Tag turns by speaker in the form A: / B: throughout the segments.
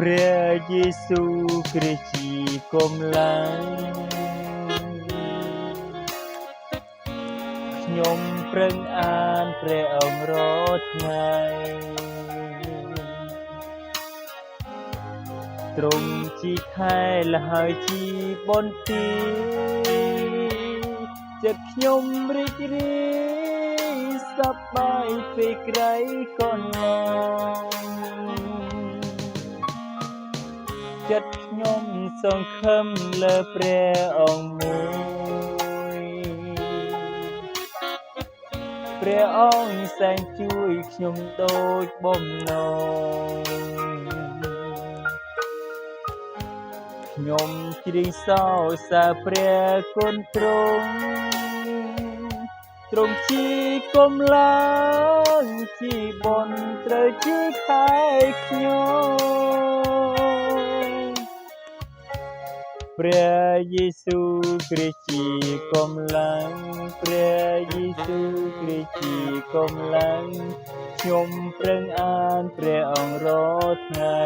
A: ព្រះយេស៊ូវគ្រីស្ទជាកម្លាំងខ្ញុំប្រឹងអានព្រះអង្គរាល់ថ្ងៃទ្រង់ជាខែលហើយជាបន្ទាយចិត្តខ្ញុំរីករាយសប្បាយពេលក្រៃកន្លងចិត្តខ្ញុំសង្ឃឹមលើព្រះអង្គមួយព្រះអង្គសែងជួយខ្ញុំដូចបំណងខ្ញុំជ្រៀងសរសើរព្រះគុណទ្រង់ទ្រង់ជាកម្លាំងជាបុណ្យត្រូវជាខែខ្ញុំព្រះយេស៊ូវគ្រីស្ទជាកម្លាំងព្រះយេស៊ូវគ្រីស្ទជាកម្លាំងខ្ញុំប្រឹងអានព្រះអង្គរាល់ថ្ងៃ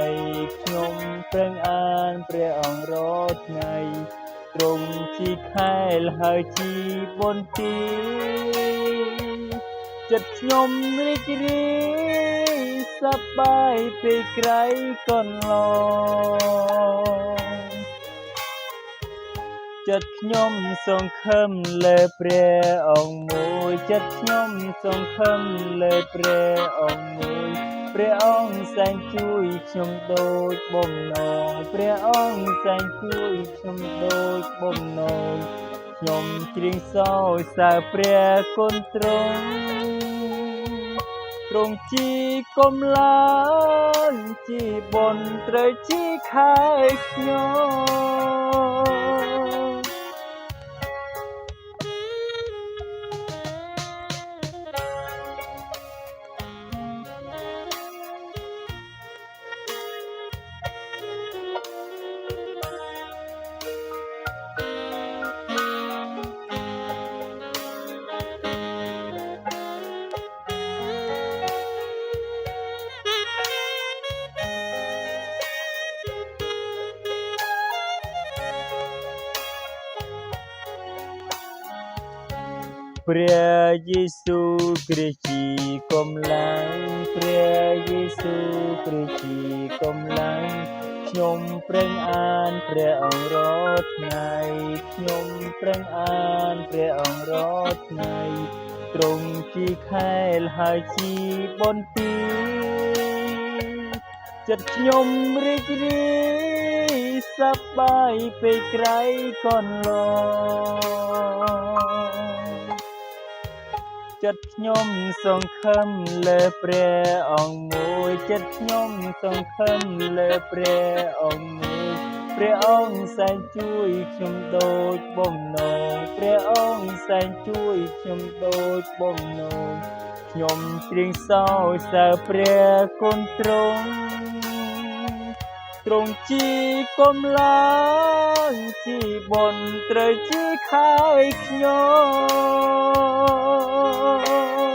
A: ខ្ញុំប្រឹងអានព្រះអង្គរាល់ថ្ងៃទ្រង់ជាខែលហើយជាបន្ទាយចិត្តខ្ញុំរីករាយសប្បាយពេលក្រៃកន្លងចិត្តខ្ញុំសង្ឃឹមលើព្រះអង្គមួយចិត្តខ្ញុំសង្ឃឹមលើព្រះអង្គមួយព្រះអង្គសែងជួយខ្ញុំដូចបំណងព្រះអង្គសែងជួយខ្ញុំដូចបំណងខ្ញុំជ្រៀងសរសើរព្រះគុណទ្រង់ទ្រង់ជាកម្លាំងជាបុណ្យត្រូវជាខែខ្ញុំព្រះយេស៊ូវគ្រីស្ទជាកម្លាំងព្រះយេស៊ូវគ្រីស្ទជាកម្លាំងខ្ញុំប្រឹងអានព្រះអង្គរាល់ថ្ងៃខ្ញុំប្រឹងអានព្រះអង្គរាល់ថ្ងៃទ្រង់ជាខែលហើយជាបន្ទាយចិត្តខ្ញុំរីករាយសប្បាយពេលក្រៃកន្លងចិត្តខ្ញុំសង្ឃឹមលើព្រះអង្គមួយចិត្តខ្ញុំសង្ឃឹមលើព្រះអង្គមួយព្រះអង្គសែងជួយខ្ញុំដូចបំណងព្រះអង្គសែងជួយខ្ញុំដូចបំណងខ្ញុំជ្រៀងសរសើរព្រះគុណទ្រង់ទ្រង់ជាកម្លាំងជាបុណ្យត្រូវជាខែខ្ញុំ